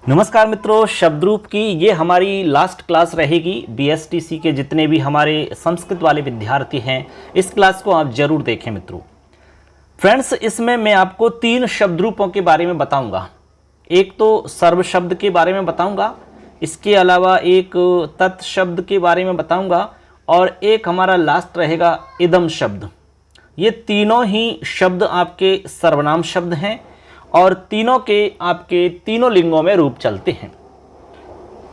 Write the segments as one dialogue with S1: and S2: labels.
S1: नमस्कार मित्रों, शब्दरूप की ये हमारी लास्ट क्लास रहेगी। बीएसटीसी के जितने भी हमारे संस्कृत वाले विद्यार्थी हैं, इस क्लास को आप जरूर देखें मित्रों। फ्रेंड्स, इसमें मैं आपको 3 शब्दरूपों के बारे में बताऊंगा। एक तो सर्व शब्द के बारे में बताऊंगा, इसके अलावा एक तत् शब्द के बारे में बताऊंगा और एक हमारा लास्ट रहेगा इदम शब्द। ये तीनों ही शब्द आपके सर्वनाम शब्द हैं और तीनों के आपके तीनों लिंगों में रूप चलते हैं।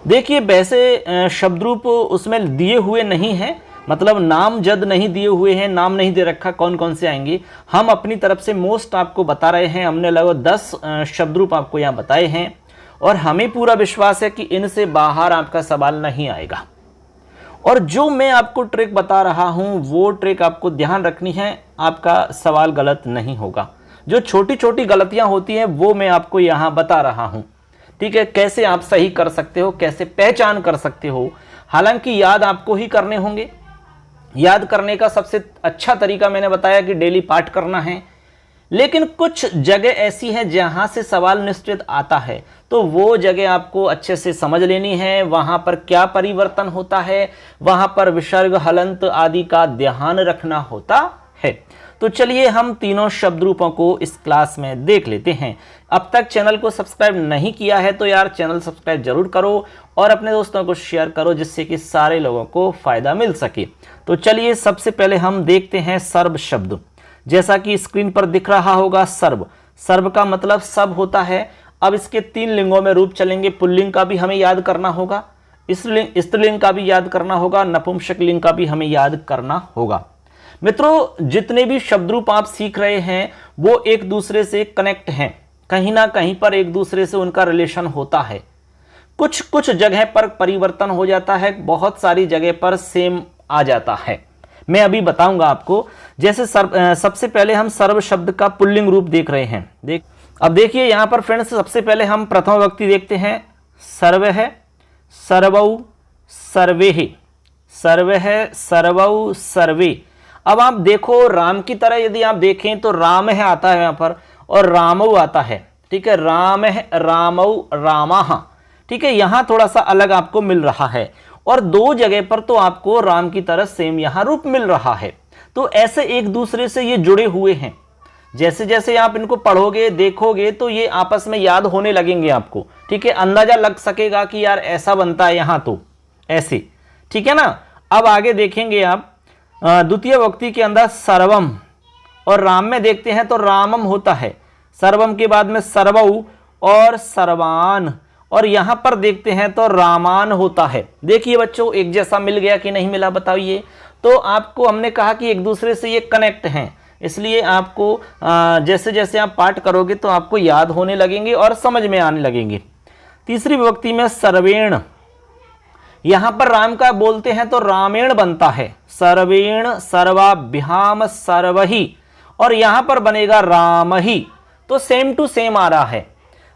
S1: देखिए, वैसे शब्दरूप उसमें दिए हुए नहीं हैं, मतलब नाम जद नहीं दिए हुए हैं, नाम नहीं दे रखा कौन कौन से आएंगे। हम अपनी तरफ से मोस्ट आपको बता रहे हैं। हमने लगभग 10 शब्दरूप आपको यहाँ बताए हैं और हमें पूरा विश्वास है कि इनसे बाहर आपका सवाल नहीं आएगा। और जो मैं आपको ट्रिक बता रहा हूँ वो ट्रिक आपको ध्यान रखनी है, आपका सवाल गलत नहीं होगा। जो छोटी छोटी गलतियां होती हैं वो मैं आपको यहाँ बता रहा हूँ, ठीक है। कैसे आप सही कर सकते हो, कैसे पहचान कर सकते हो। हालांकि याद आपको ही करने होंगे। याद करने का सबसे अच्छा तरीका मैंने बताया कि डेली पाठ करना है, लेकिन कुछ जगह ऐसी है जहाँ से सवाल निश्चित आता है, तो वो जगह आपको अच्छे से समझ लेनी है। वहाँ पर क्या परिवर्तन होता है, वहाँ पर विसर्ग हलंत आदि का ध्यान रखना होता है। तो चलिए हम तीनों शब्द रूपों को इस क्लास में देख लेते हैं। अब तक चैनल को सब्सक्राइब नहीं किया है तो यार चैनल सब्सक्राइब जरूर करो और अपने दोस्तों को शेयर करो, जिससे कि सारे लोगों को फायदा मिल सके। तो चलिए सबसे पहले हम देखते हैं सर्व शब्द। जैसा कि स्क्रीन पर दिख रहा होगा, सर्व। सर्व का मतलब सब होता है। अब इसके 3 लिंगों में रूप चलेंगे। पुल्लिंग का भी हमें याद करना होगा, स्त्रीलिंग का भी याद करना होगा, नपुंसक लिंग का भी हमें याद करना होगा। मित्रों, जितने भी शब्दरूप आप सीख रहे हैं वो एक दूसरे से कनेक्ट हैं, कहीं ना कहीं पर एक दूसरे से उनका रिलेशन होता है। कुछ कुछ जगह पर परिवर्तन हो जाता है, बहुत सारी जगह पर सेम आ जाता है। मैं अभी बताऊंगा आपको। जैसे सबसे पहले हम सर्व शब्द का पुल्लिंग रूप देख रहे हैं। अब देखिए यहाँ पर फ्रेंड्स, सबसे पहले हम प्रथम व्यक्ति देखते हैं। सर्व है, सर्वौ, सर्वे, सर्व है, सर्वौ, सर्वे। अब आप देखो, राम की तरह यदि आप देखें तो राम है आता है यहाँ पर और रामौ आता है, ठीक है। राम है, रामौ, रामाह, ठीक है। यहाँ थोड़ा सा अलग आपको मिल रहा है और 2 जगह पर तो आपको राम की तरह सेम यहाँ रूप मिल रहा है। तो ऐसे एक दूसरे से ये जुड़े हुए हैं। जैसे जैसे आप इनको पढ़ोगे, देखोगे तो ये आपस में याद होने लगेंगे आपको, ठीक है। अंदाजा लग सकेगा कि यार ऐसा बनता है यहाँ, तो ऐसे, ठीक है ना। अब आगे देखेंगे आप, द्वितीय व्यक्ति के अंदर सर्वम और राम में देखते हैं तो रामम होता है। सर्वम के बाद में सर्वौ और सर्वान, और यहां पर देखते हैं तो रामान होता है। देखिए बच्चों, एक जैसा मिल गया कि नहीं मिला, बताइए। तो आपको हमने कहा कि एक दूसरे से ये कनेक्ट हैं, इसलिए आपको जैसे जैसे आप पाठ करोगे तो आपको याद होने लगेंगे और समझ में आने लगेंगे। तीसरी विभक्ति में सर्वेण, यहां पर राम का बोलते हैं तो रामेण बनता है। सर्वेण, सर्वाभ्याम, सर्वहि, और यहां पर बनेगा रामहि। तो सेम टू सेम आ रहा है।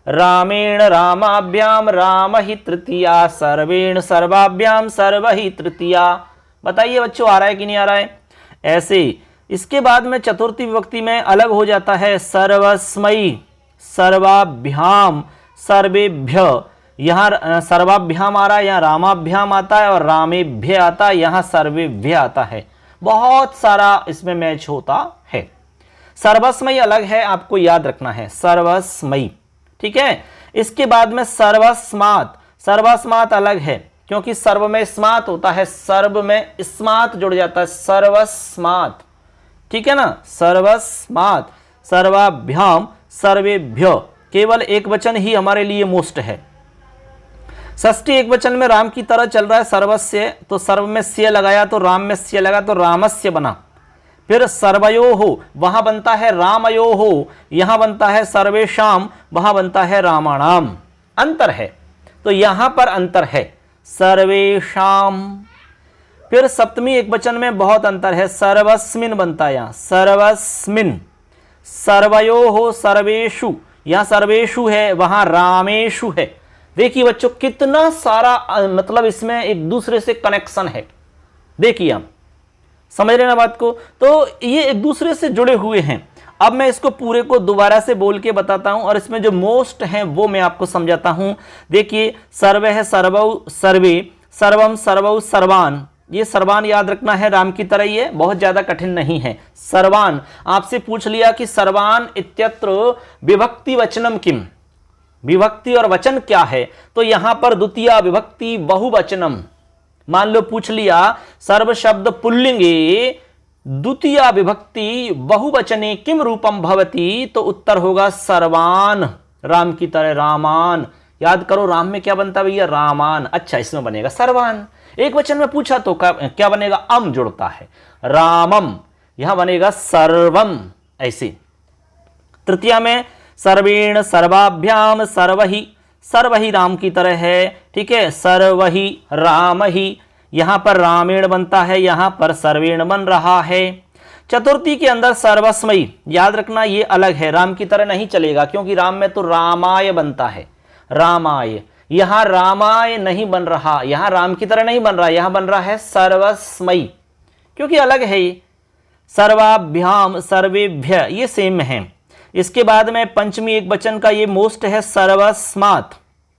S1: रामेण, रामाभ्याम, रामहि तृतीया, सर्वेण, सर्वाभ्याम, सर्वहि तृतीया। बताइए बच्चों, आ रहा है कि नहीं आ रहा है? ऐसे इसके बाद में चतुर्थी विभक्ति में अलग हो जाता है। सर्वस्मै, सर्वाभ्याम, सर्वेभ्य। यहाँ सर्वाभ्याम आ रहा है, यहाँ रामाभ्याम आता है और रामेभ्य आता है, यहाँ सर्वेभ्य आता है। बहुत सारा इसमें मैच होता है। सर्वस्मयी अलग है, आपको याद रखना है, सर्वस्मयी, ठीक है। इसके बाद में सर्वस्मात। सर्वस्मात अलग है क्योंकि सर्व में स्मात होता है, सर्व में स्मात जुड़ जाता है, सर्वस्मात, ठीक है ना। सर्वस्मात, सर्वाभ्याम, सर्वेभ्य। केवल एक वचन ही हमारे लिए मोस्ट है। षष्ठी एक वचन में राम की तरह चल रहा है, सर्वस्य, तो सर्व में स्य लगाया तो राम में स्य लगा तो रामस्य बना। फिर सर्वयो हो, वहां बनता है रामयो हो, यहां बनता है सर्वेशाम, वहां बनता है रामाणाम। अंतर है, तो यहां पर अंतर है, सर्वेशाम। फिर सप्तमी एक वचन में बहुत अंतर है, सर्वस्मिन बनता है यहाँ, सर्वस्मिन। सर्वयो हो, सर्वेशु, यहां सर्वेशु है, वहां रामेशु है। देखिए बच्चों, कितना सारा मतलब इसमें एक दूसरे से कनेक्शन है। देखिए, हम समझ रहे हैं ना बात को। तो ये एक दूसरे से जुड़े हुए हैं। अब मैं इसको पूरे को दोबारा से बोल के बताता हूं और इसमें जो मोस्ट हैं वो मैं आपको समझाता हूं। देखिए, सर्वे है सर्वौ सर्वे, सर्वम सर्वौ सर्वान, ये सर्वान याद रखना है, राम की तरह ही है, बहुत ज्यादा कठिन नहीं है। सर्वान, आपसे पूछ लिया कि सर्वान इत्यत्र विभक्ति वचनम किम, विभक्ति और वचन क्या है, तो यहां पर द्वितीय विभक्ति बहुवचनम। मान लो पूछ लिया सर्व शब्द पुल्लिंगे द्वितीय विभक्ति बहुवचने किम रूपम भवति, तो उत्तर होगा सर्वान, राम की तरह रामान। याद करो, राम में क्या बनता है भैया, रामान। अच्छा, इसमें बनेगा सर्वान। एक वचन में पूछा तो क्या बनेगा, अम जुड़ता है, रामम, यहां बनेगा सर्वम। ऐसे तृतीया में सर्वेण सर्वाभ्याम सर्वहि, सर्वहि राम की तरह है, ठीक है, सर्वहि रामहि, यहां पर रामेण बनता है, यहां पर सर्वेण बन रहा है। चतुर्थी के अंदर सर्वस्मयी, याद रखना ये अलग है, राम की तरह नहीं चलेगा, क्योंकि राम में तो रामाय बनता है, रामाय, यहां रामाय नहीं बन रहा, यहां राम की तरह नहीं बन रहा, यहां बन रहा है सर्वस्मयी, क्योंकि अलग है ये। सर्वाभ्याम सर्वेभ्य, ये सेम है। इसके बाद में पंचमी एक वचन का ये मोस्ट है सर्वस्मात्,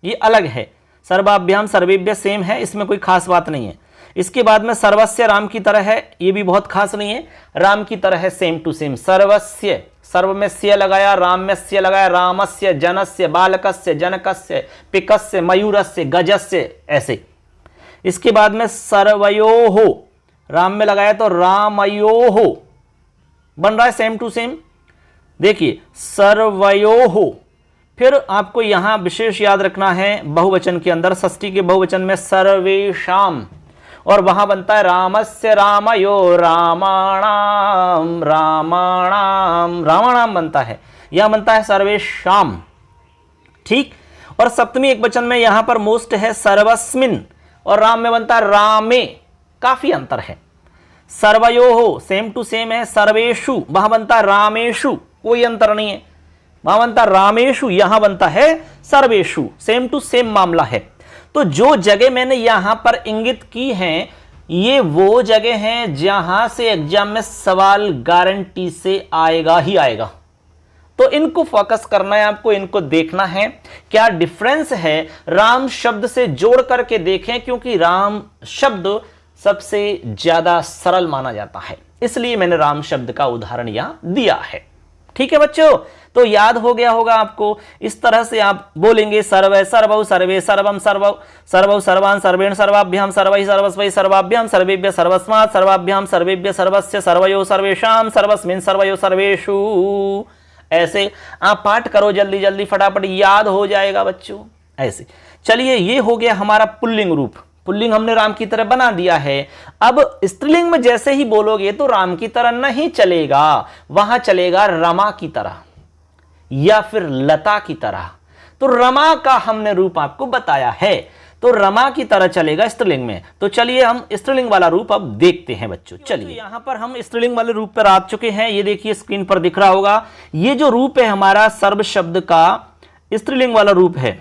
S1: ये अलग है। सर्वाभ्याम सर्वेभ्य सेम है, इसमें कोई खास बात नहीं है। इसके बाद में सर्वस्य राम की तरह है, ये भी बहुत खास नहीं है, राम की तरह है, सेम टू सेम। सर्वस्य, सर्व में स्य लगाया, राम में स्य लगाया, रामस्य, जनस्य, बालकस्य, जनकस्य, पिकस्य, मयूरस्य, गजस्य, ऐसे। इसके बाद में सर्वयोः, राम में लगाया तो रामयोः बन रहा है, सेम टू सेम। देखिए, सर्वयोः, फिर आपको यहां विशेष याद रखना है, बहुवचन के अंदर षष्ठी के बहुवचन में सर्वेशाम, और वहां बनता है रामस्य रामयो रामाणाम, रामाणाम, रामाणाम बनता है, यहां बनता है सर्वेशाम, ठीक। और सप्तमी एक वचन में यहां पर मोस्ट है सर्वस्मिन, और राम में बनता है रामे, काफी अंतर है। सर्वयोः सेम टू सेम है, सर्वेषु वहां बनता है रामेषु, कोई अंतर नहीं है, वहां बनता रामेषु, यहां बनता है सर्वेषु, सेम टू सेम मामला है। तो जो जगह मैंने यहां पर इंगित की हैं, ये वो जगह हैं जहां से एग्जाम में सवाल गारंटी से आएगा ही आएगा। तो इनको फोकस करना है आपको, इनको देखना है क्या डिफरेंस है, राम शब्द से जोड़ करके देखें, क्योंकि राम शब्द सबसे ज्यादा सरल माना जाता है, इसलिए मैंने राम शब्द का उदाहरण यहां दिया है। ठीक है बच्चों, तो याद हो गया होगा आपको। इस तरह से आप बोलेंगे सर्वे सर्वौ सर्वे सर्वम सर्वौ सर्वौ सर्वान सर्वेण सर्वाभ्याम सर्वै सर्वस्वै सर्वाभ्याम सर्वेभ्य सर्वस्मात् सर्वाभ्याम सर्वेभ्य सर्वस्य सर्वयो सर्वेषाम सर्वस्मिन् सर्वयो सर्वेषु। ऐसे आप पाठ करो जल्दी जल्दी, फटाफट याद हो जाएगा बच्चों। ऐसे चलिए, ये हो गया हमारा पुल्लिंग रूप। पुल्लिंग हमने राम की तरह बना दिया है। अब स्त्रीलिंग में जैसे ही बोलोगे तो राम की तरह नहीं चलेगा, वहां चलेगा रमा की तरह या फिर लता की तरह। तो रमा का हमने रूप आपको बताया है, तो रमा की तरह चलेगा स्त्रीलिंग में। तो चलिए हम स्त्रीलिंग वाला रूप अब देखते हैं बच्चों। चलिए, यहां पर हम स्त्रीलिंग वाले रूप पर आ चुके हैं। ये देखिए स्क्रीन पर दिख रहा होगा, ये जो रूप है हमारा सर्व शब्द का स्त्रीलिंग वाला रूप है।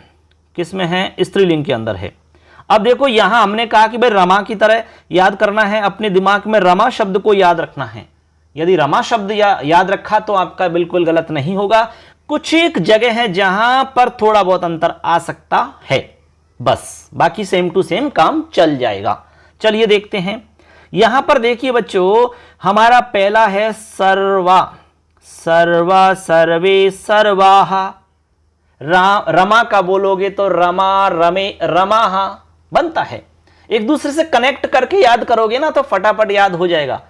S1: किसमें है? स्त्रीलिंग के अंदर है। अब देखो यहां हमने कहा कि भाई रमा की तरह याद करना है, अपने दिमाग में रमा शब्द को याद रखना है। यदि रमा शब्द याद रखा तो आपका बिल्कुल गलत नहीं होगा। कुछ एक जगह है जहां पर थोड़ा बहुत अंतर आ सकता है, बस बाकी सेम टू सेम काम चल जाएगा। चलिए देखते हैं। यहां पर देखिए बच्चों, हमारा पहला है सर्वा, सर्वा सर्वे सर्वाहा। रमा का बोलोगे तो रमा रमे रमाहा बनता है। एक दूसरे से कनेक्ट करके याद करोगे ना तो फटाफट याद हो जाएगा।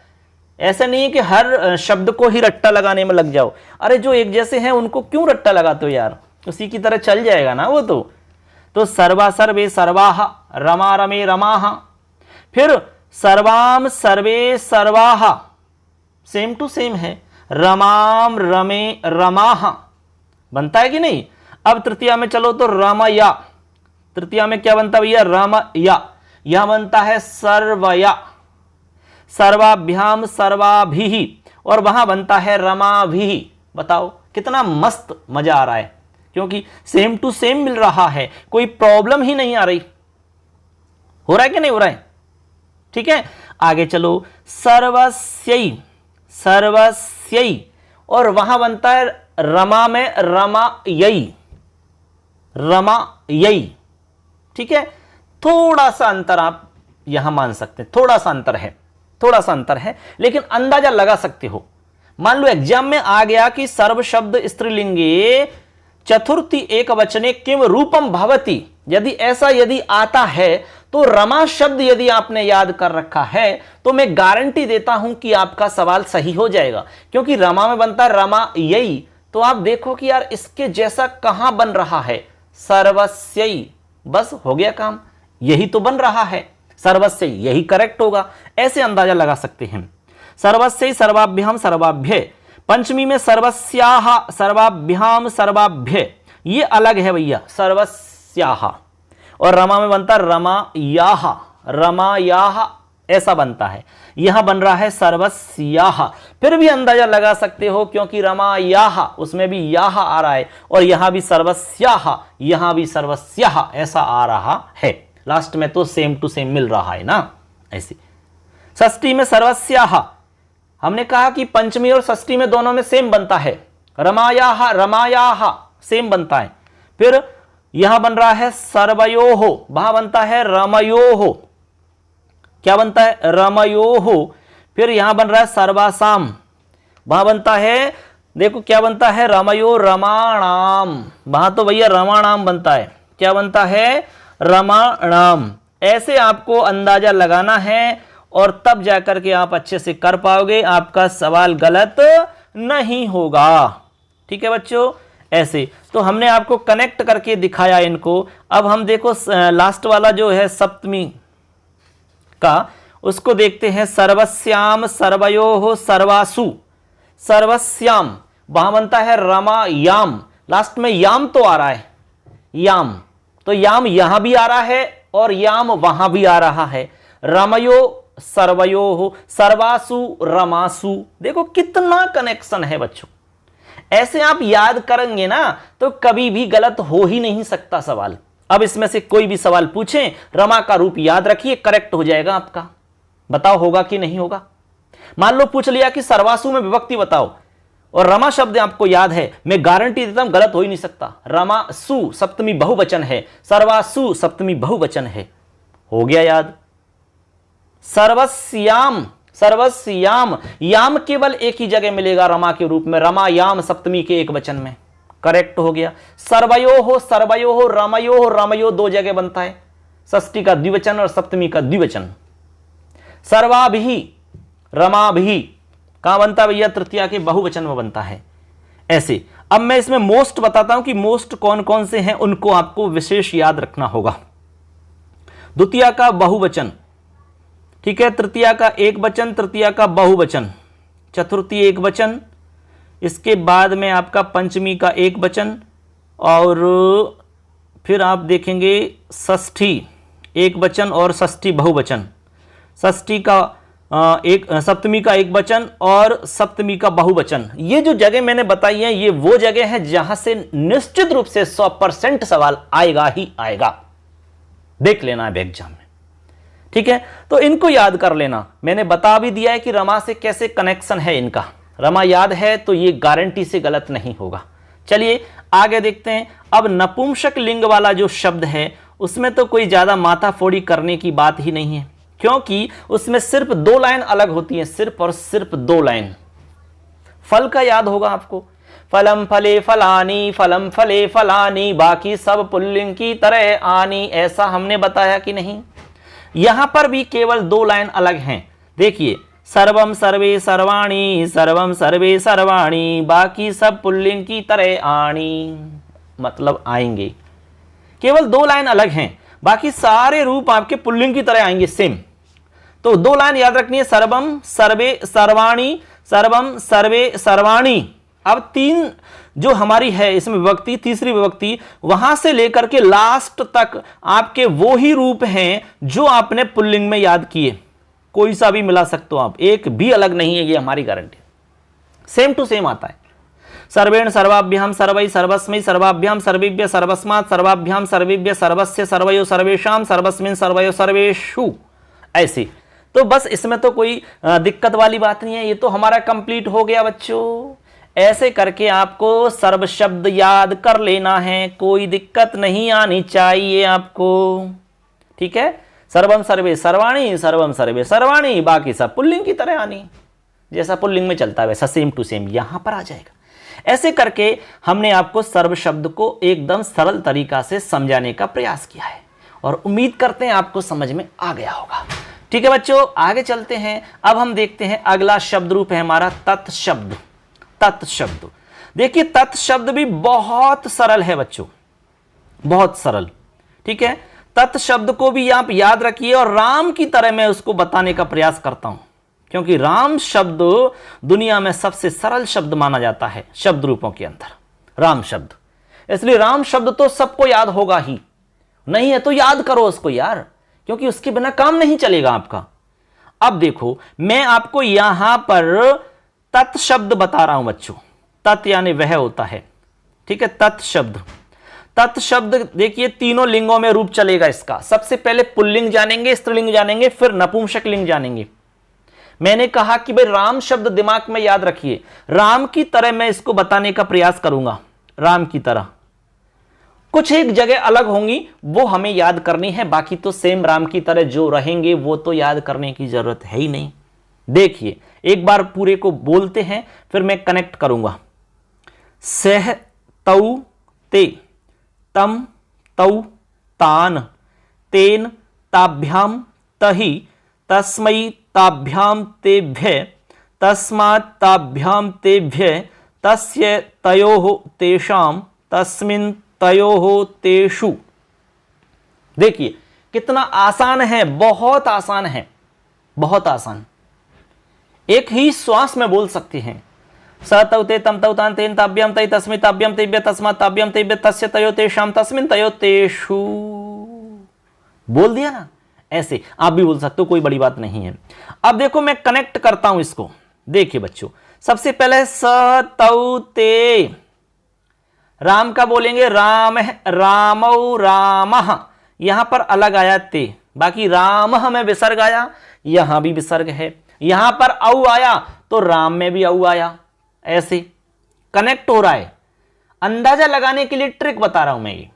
S1: ऐसा नहीं है कि हर शब्द को ही रट्टा लगाने में लग जाओ। अरे जो एक जैसे हैं उनको क्यों रट्टा लगाते हो यार, उसी की तरह चल जाएगा ना वो। तो सर्वा सर्वे सर्वाहा, रमा रमे रमाहा। फिर सर्वाम सर्वे सर्वाहा, सेम टू सेम है, रमाम रमे रमाहा बनता है कि नहीं। अब तृतीया में चलो तो रमया। तृतीया में क्या बनता है भैया? रमया। यह बनता है सर्वया। सर्वाभ्याम सर्वाभिहि, और वहां बनता है रमाभिहि। बताओ कितना मस्त मजा आ रहा है, क्योंकि सेम टू सेम मिल रहा है, कोई प्रॉब्लम ही नहीं आ रही। हो रहा है कि नहीं हो रहा है? ठीक है, आगे चलो। सर्वस्यै, सर्वस्यै, और वहां बनता है रमा में रमायई, रमायई। ठीक है, थोड़ा सा अंतर आप यहां मान सकते हैं, थोड़ा सा अंतर है, थोड़ा सा अंतर है, लेकिन अंदाजा लगा सकते हो। मान लो एग्जाम में आ गया कि सर्व शब्द स्त्रीलिंगे चतुर्थी एक वचने किम रूपम भवति, यदि आता है तो रमा शब्द यदि आपने याद कर रखा है तो मैं गारंटी देता हूं कि आपका सवाल सही हो जाएगा, क्योंकि रमा में बनता है रमायई। तो आप देखो कि यार इसके जैसा कहां बन रहा है, सर्वस्यई, बस हो गया काम, यही तो बन रहा है, सर्वस्यई, यही करेक्ट होगा। ऐसे अंदाजा लगा सकते हैं। सर्वस्यई सर्वाभ्याम सर्वाभ्य, पंचमी में सर्वस्याह सर्वाभ्याम सर्वाभ्य, ये अलग है भैया, सर्वस्याह। और रमा में बनता रमायाह, रमायाह ऐसा बनता है, यहां बन रहा है सर्वस्याह। फिर भी अंदाजा लगा सकते हो क्योंकि रमायाह उसमें भी याह आ रहा है, और यहां भी सर्वस्याह, यहां भी सर्वस्याह ऐसा आ रहा है। लास्ट में तो सेम टू सेम मिल रहा है ना, ऐसे। षष्ठी में सर्वस्याह, हमने कहा कि पंचमी और षष्ठी में दोनों में सेम बनता है, रमायाह रमायाह सेम बनता है। फिर यहां बन रहा है सर्वयोहो, वहां बनता है रमयोहो, क्या बनता है, रमयोहो। फिर यहां बन रहा है सर्वासाम, वहां बनता है, देखो क्या बनता है, रमयो रमाणाम, वहां तो भैया रमाणाम बनता है, क्या बनता है, रमाणाम। ऐसे आपको अंदाजा लगाना है और तब जाकर के आप अच्छे से कर पाओगे, आपका सवाल गलत नहीं होगा। ठीक है बच्चों, ऐसे तो हमने आपको कनेक्ट करके दिखाया इनको। अब हम देखो लास्ट वाला जो है सप्तमी का, उसको देखते हैं। सर्वस्याम सर्वयोः सर्वासु, सर्वस्याम वहां बनता है रमायाम, लास्ट में याम तो आ रहा है, याम, तो याम यहां भी आ रहा है और याम वहां भी आ रहा है। रमयो सर्वयोः सर्वासु रमासु, देखो कितना कनेक्शन है बच्चों। ऐसे आप याद करेंगे ना तो कभी भी गलत हो ही नहीं सकता सवाल। अब इसमें से कोई भी सवाल पूछें, रमा का रूप याद रखिए, करेक्ट हो जाएगा आपका। बताओ होगा कि नहीं होगा। मान लो पूछ लिया कि सर्वासु में विभक्ति बताओ और रमा शब्द आपको याद है, मैं गारंटी देता हूं गलत हो ही नहीं सकता। रमासु सप्तमी बहुवचन है, सर्वासु सप्तमी बहुवचन है, हो गया याद। सर्वस्याम, सर्वस्याम, याम केवल एक ही जगह मिलेगा रमा के रूप में, रमायाम सप्तमी के एक वचन में, करेक्ट हो गया। सर्वयोः सर्वयोः रमयोः रमयो दो जगह बनता है, षष्ठी का द्विवचन और सप्तमी का द्विवचन। सर्वाभिः रमाभिः कहां बनता है भैया, तृतीया के बहुवचन में बनता है। ऐसे अब मैं इसमें मोस्ट बताता हूं कि मोस्ट कौन कौन से हैं, उनको आपको विशेष याद रखना होगा। द्वितीया का बहुवचन, ठीक है, तृतीया का एक वचन, तृतीया का बहुवचन, चतुर्थी एक वचन, इसके बाद में आपका पंचमी का एक वचन, और फिर आप देखेंगे षष्ठी एक वचन और षष्ठी बहुवचन, षष्ठी का एक, सप्तमी का एक वचन और सप्तमी का बहुवचन। ये जो जगह मैंने बताई है ये वो जगह है जहां से निश्चित रूप से 100% सवाल आएगा ही आएगा, देख लेना है एग्जाम में। ठीक है, तो इनको याद कर लेना। मैंने बता भी दिया है कि रमा से कैसे कनेक्शन है इनका, रमा याद है तो ये गारंटी से गलत नहीं होगा। चलिए आगे देखते हैं। अब नपुंसक लिंग वाला जो शब्द है उसमें तो कोई ज्यादा माथाफोड़ी करने की बात ही नहीं है, क्योंकि उसमें सिर्फ 2 लाइन अलग होती हैं, सिर्फ और सिर्फ 2 लाइन। फल का याद होगा आपको, फलम फले फलानी, फलम फले फलानी, बाकी सब पुल्लिंग की तरह आनी, ऐसा हमने बताया कि नहीं। यहां पर भी केवल 2 लाइन अलग हैं। देखिए, सर्वम सर्वे सर्वाणी, सर्वम सर्वे सर्वाणी, बाकी सब पुल्लिंग की तरह आनी, मतलब आएंगे। केवल 2 लाइन अलग हैं, बाकी सारे रूप आपके पुल्लिंग की तरह आएंगे सेम। तो 2 लाइन याद रखनी है, सर्वम सर्वे सर्वाणी, सर्वम सर्वे सर्वाणी। अब 3 जो हमारी है इसमें विभक्ति, तीसरी विभक्ति, वहां से लेकर के लास्ट तक आपके वो ही रूप हैं जो आपने पुल्लिंग में याद किए, कोई सा भी मिला सकते हो आप, एक भी अलग नहीं है, ये हमारी गारंटी, सेम टू सेम आता है। सर्वेण सर्वाभ्याम सर्वै सर्वस्मै सर्वाभ्याम सर्वेभ्य सर्वस्मात् सर्वाभ्याम सर्वेभ्य सर्वस्य सर्वयो सर्वेषां सर्वस्मिन् सर्वयो सर्वेषु, ऐसे। तो बस इसमें तो कोई दिक्कत वाली बात नहीं है, ये तो हमारा कंप्लीट हो गया बच्चों। ऐसे करके आपको सर्व शब्द याद कर लेना है, कोई दिक्कत नहीं आनी चाहिए आपको। ठीक है, सर्वम सर्वे सर्वाणी, सर्वम सर्वे सर्वाणी, बाकी सब पुल्लिंग की तरह आनी, जैसा पुल्लिंग में चलता है वैसा सेम टू सेम यहां पर आ जाएगा। ऐसे करके हमने आपको सर्व शब्द को एकदम सरल तरीका से समझाने का प्रयास किया है और उम्मीद करते हैं आपको समझ में आ गया होगा। ठीक है बच्चों, आगे चलते हैं। अब हम देखते हैं अगला शब्द रूप है हमारा तत्शब्द। तत्शब्द, देखिए तत्शब्द भी बहुत सरल है बच्चों, बहुत सरल। ठीक है, तत्शब्द को भी आप याद रखिए और राम की तरह मैं उसको बताने का प्रयास करता हूं, क्योंकि राम शब्द दुनिया में सबसे सरल शब्द माना जाता है शब्द रूपों के अंदर, राम शब्द। इसलिए राम शब्द तो सबको याद होगा ही, नहीं है तो याद करो उसको यार, क्योंकि उसके बिना काम नहीं चलेगा आपका। अब देखो मैं आपको यहां पर तत्शब्द बता रहा हूं बच्चों, तत् यानी वह होता है। ठीक है, तत्शब्द। तत्शब्द देखिए तीनों लिंगों में रूप चलेगा इसका। सबसे पहले पुल्लिंग जानेंगे, स्त्रीलिंग जानेंगे, फिर नपुंसक लिंग जानेंगे। मैंने कहा कि भाई राम शब्द दिमाग में याद रखिए, राम की तरह मैं इसको बताने का प्रयास करूंगा, राम की तरह। कुछ एक जगह अलग होंगी वो हमें याद करनी है, बाकी तो सेम राम की तरह जो रहेंगे वो तो याद करने की जरूरत है ही नहीं। देखिए एक बार पूरे को बोलते हैं फिर मैं कनेक्ट करूंगा। सह तौ ते, तम तौ तान, तेन ताभ्याम तहि, तस्मै ताभ्याम तेभ्य, तस्मात् ताभ्याम तेभ्य, तस्य तयोः तेषां, तस्मिन् तयोः तेषु। देखिए कितना आसान है, बहुत आसान है, बहुत आसान। एक ही श्वास में बोल सकते हैं। स तौ ते तम तौ तान तेन ताभ्याम तै, तस्मै ताभ्याम तेभ्य, तस्मात् ताभ्याम तेभ्य, तस्य तयोः तेषां, तस्मिन् तयोः तेषु। बोल दिया ना, ऐसे आप भी बोल सकते हो, कोई बड़ी बात नहीं है। अब देखो मैं कनेक्ट करता हूं इसको। देखिए बच्चों, सबसे पहले स तौ ते, राम का बोलेंगे राम, रामौ रामः, यहां पर अलग आया ते, बाकी राम में विसर्ग आया, यहां भी विसर्ग है। यहां पर औ आया तो राम में भी औ आया, ऐसे कनेक्ट हो रहा है। अंदाजा लगाने के लिए ट्रिक बता रहा हूं मैं ये,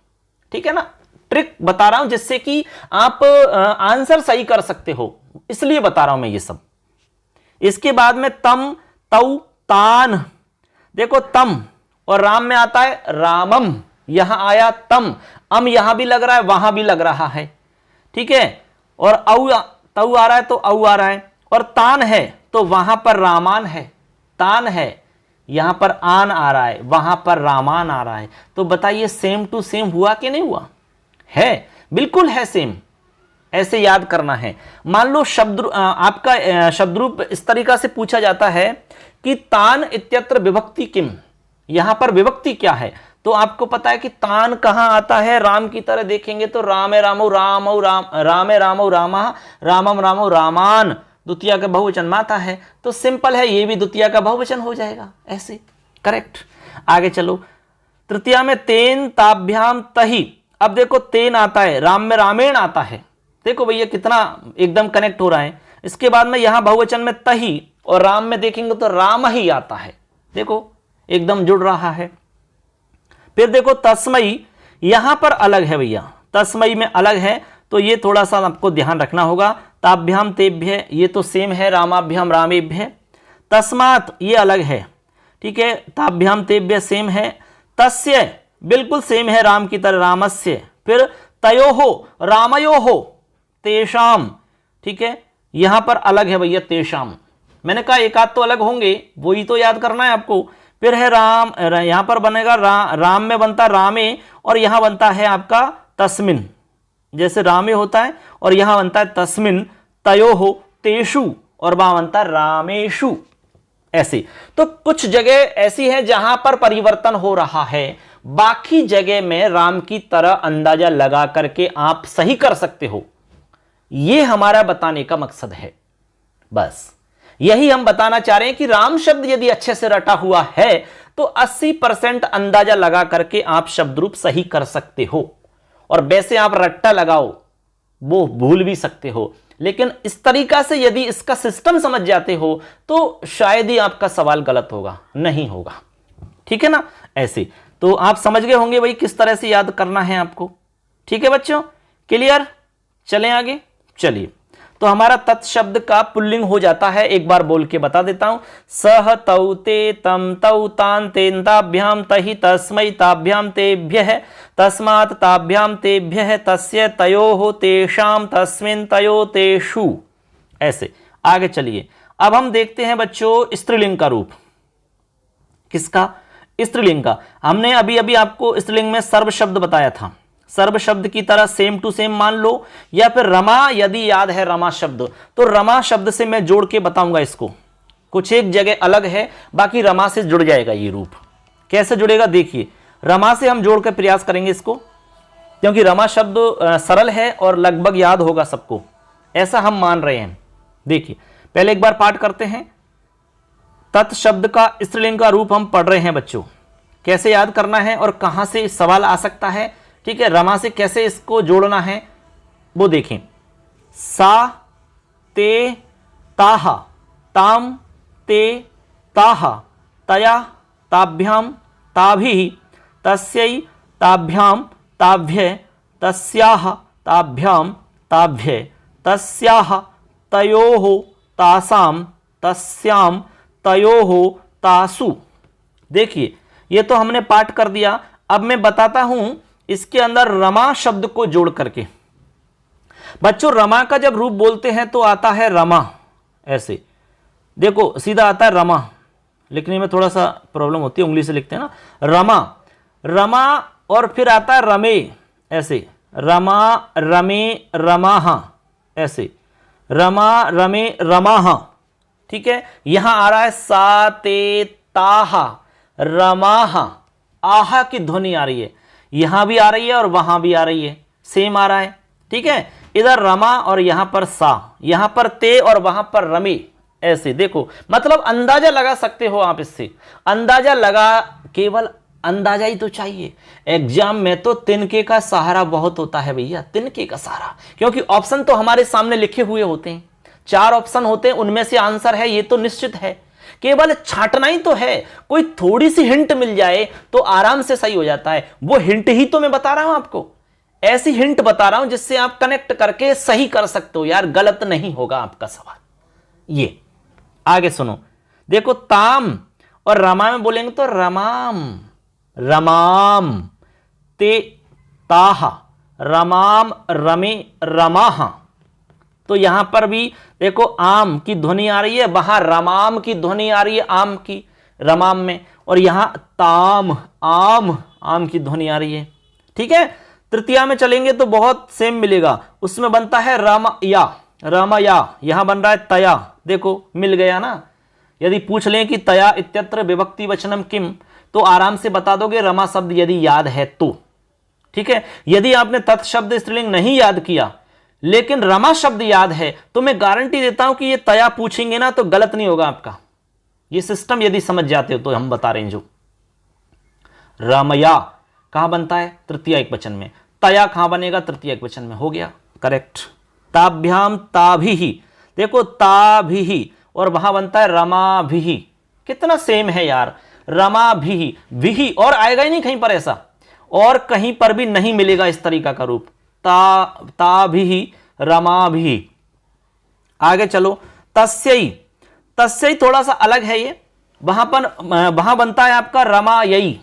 S1: ठीक है ना, ट्रिक बता रहा हूं जिससे कि आप आंसर सही कर सकते हो, इसलिए बता रहा हूं मैं ये सब। इसके बाद में तम तौ तान, देखो तम और राम में आता है रामम, यहां आया तम, यहां भी लग रहा है वहां भी लग रहा है, ठीक है। और औ तौ आ रहा है तो औ आ रहा है, और तान है तो वहां पर रामान है, तान है यहां पर आन आ रहा है, वहां पर रामान आ रहा है। तो बताइए सेम टू सेम हुआ कि नहीं हुआ? है, बिल्कुल है सेम। ऐसे याद करना है। मान लो शब्द आपका शब्द रूप इस तरीका से पूछा जाता है कि तान इत्यत्र विभक्ति किम, यहां पर विभक्ति क्या है, तो आपको पता है कि तान कहां आता है, राम की तरह देखेंगे तो रामे रामो रामौ राम, रामे रामो रामा, रामम रामो रामान, द्वितीया का बहुवचन माता है, तो सिंपल है, ये भी द्वितीया का बहुवचन हो जाएगा, ऐसे करेक्ट। आगे चलो, तृतीया में तेन ताभ्याम तहि, अब देखो तेन आता है, राम में रामेण आता है, देखो भैया कितना एकदम कनेक्ट हो रहा है। इसके बाद में यहां बहुवचन में तहि और राम में देखेंगे तो राम ही आता है, देखो एकदम जुड़ रहा है। फिर देखो तस्मई, यहां पर अलग है भैया, तस्मई में अलग है, तो ये थोड़ा सा आपको ध्यान रखना होगा। ताभ्याम तेभ्य ये तो सेम है, रामाभ्याम रामेभ्य। तस्मात् ये अलग है, ठीक है, ताभ्याम तेभ्य सेम है। तस्य बिल्कुल सेम है, राम की तरह रामस्य। फिर तयोहो रामयोहो तेषाम, ठीक है, यहां पर अलग है भैया तेषाम, मैंने कहा एक आध तो अलग होंगे, वही तो याद करना है आपको। फिर है राम, यहां पर बनेगा राम में बनता रामे, और यहां बनता है आपका तस्मिन, जैसे रामे होता है और यहां बनता है तस्मिन, तयोहो तेषु, और वहां बनता रामेषु, ऐसे। तो कुछ जगह ऐसी है जहां पर परिवर्तन हो रहा है, बाकी जगह में राम की तरह अंदाजा लगा करके आप सही कर सकते हो। यह हमारा बताने का मकसद है, बस यही हम बताना चाह रहे हैं कि राम शब्द यदि अच्छे से रटा हुआ है तो 80% अंदाजा लगा करके आप शब्द रूप सही कर सकते हो। और वैसे आप रट्टा लगाओ वो भूल भी सकते हो, लेकिन इस तरीका से यदि इसका सिस्टम समझ जाते हो तो शायद ही आपका सवाल गलत होगा, नहीं होगा। ठीक है ना, ऐसे। तो आप समझ गए होंगे भाई किस तरह से याद करना है आपको। ठीक है बच्चों, क्लियर? चलें आगे। चलिए, तो हमारा तत् शब्द का पुल्लिंग हो जाता है, एक बार बोल के बता देता हूं। सह तौ ते तम तौ तान तेन ताभ्याम तहि तस्मै ताभ्याम तेभ्यः तस्मात् ताभ्याम तेभ्यः तस्य तयोः तेषां तस्मिन् तयो तेषु। ऐसे आगे चलिए। अब हम देखते हैं बच्चों स्त्रीलिंग का रूप। किसका? स्त्रीलिंग का। हमने अभी अभी आपको स्त्रीलिंग में सर्व शब्द बताया था। सर्व शब्द की तरह सेम टू सेम मान लो, या फिर रमा, यदि याद है रमा शब्द, तो रमा शब्द से मैं जोड़ के बताऊंगा इसको। कुछ एक जगह अलग है, बाकी रमा से जुड़ जाएगा ये रूप। कैसे जुड़ेगा देखिए, रमा से हम जोड़ कर प्रयास करेंगे इसको, क्योंकि रमा शब्द सरल है और लगभग याद होगा सबको, ऐसा हम मान रहे हैं। देखिए पहले एक बार पाठ करते हैं। तत् शब्द का स्त्रीलिंग का रूप हम पढ़ रहे हैं बच्चों। कैसे याद करना है और कहां से सवाल आ सकता है, ठीक है, रमा से कैसे इसको जोड़ना है वो देखें। सा ते ताहा ताम ते ताहा तया ताभ्याम ताभिः तस्यै ताभ्याम ताभ्ये तस्याः ताभ्याम ताभ्ये तस्याः तयोः तासाम तस्याम तयोः तासु। देखिए ये तो हमने पाठ कर दिया। अब मैं बताता हूं इसके अंदर रमा शब्द को जोड़ करके। बच्चों रमा का जब रूप बोलते हैं तो आता है रमा, ऐसे देखो सीधा आता है रमा, लिखने में थोड़ा सा प्रॉब्लम होती है, उंगली से लिखते हैं ना, रमा रमा, और फिर आता है रमे, ऐसे रमा रमे रमाहा, ऐसे रमा रमे रमाहा। ठीक है, यहां आ रहा है सा ते ताहा रमाहा, आहा की ध्वनि आ रही है, यहां भी आ रही है और वहां भी आ रही है, सेम आ रहा है। ठीक है, इधर रमा और यहां पर सा, यहां पर ते और वहां पर रमे, ऐसे देखो, मतलब अंदाजा लगा सकते हो आप इससे। अंदाजा लगा, केवल अंदाजा ही तो चाहिए। एग्जाम में तो तिनके का सहारा बहुत होता है भैया, तिनके का सहारा, क्योंकि ऑप्शन तो हमारे सामने लिखे हुए होते हैं, 4 ऑप्शन होते हैं, उनमें से आंसर है ये तो निश्चित है, केवल छांटना ही तो है। कोई थोड़ी सी हिंट मिल जाए तो आराम से सही हो जाता है। वो हिंट ही तो मैं बता रहा हूं आपको, ऐसी हिंट बता रहा हूं जिससे आप कनेक्ट करके सही कर सकते हो यार, गलत नहीं होगा आपका सवाल। ये आगे सुनो, देखो ताम और रमा में बोलेंगे तो रमाम, रमाम ते ताहा रमाम रमे रमाहा। तो यहां पर भी देखो आम की ध्वनि आ रही है, वहां रमाम की ध्वनि आ रही है, आम की रमाम में, और यहां ताम आम आम की ध्वनि आ रही है। ठीक है, तृतीया में चलेंगे तो बहुत सेम मिलेगा, उसमें बनता है रामया, रामया, यहां बन रहा है तया, देखो मिल गया ना। यदि पूछ लें कि तया इत्यत्र विभक्ति वचनम किम, तो आराम से बता दोगे रमा शब्द यदि याद है तो। ठीक है, यदि आपने तत् शब्द स्त्रीलिंग नहीं याद किया लेकिन रमा शब्द याद है, तो मैं गारंटी देता हूं कि ये तया पूछेंगे ना तो गलत नहीं होगा आपका। ये सिस्टम यदि समझ जाते हो तो हम बता रहे हैं जो रामया कहां बनता है, तृतीय एक वचन में, तया कहां बनेगा, तृतीय एक वचन में, हो गया करेक्ट। ताभ्याम ताभिहि, देखो ताभिहि, और वहां बनता है रमाभिहि, कितना सेम है यार, रमाभिहि, विहि और आएगा ही नहीं कहीं पर, ऐसा और कहीं पर भी नहीं मिलेगा इस तरीका का रूप, ताभिहि रमाभिहि। आगे चलो, तस्यै, तस्यै थोड़ा सा अलग है ये, वहां बनता है आपका रमा यई,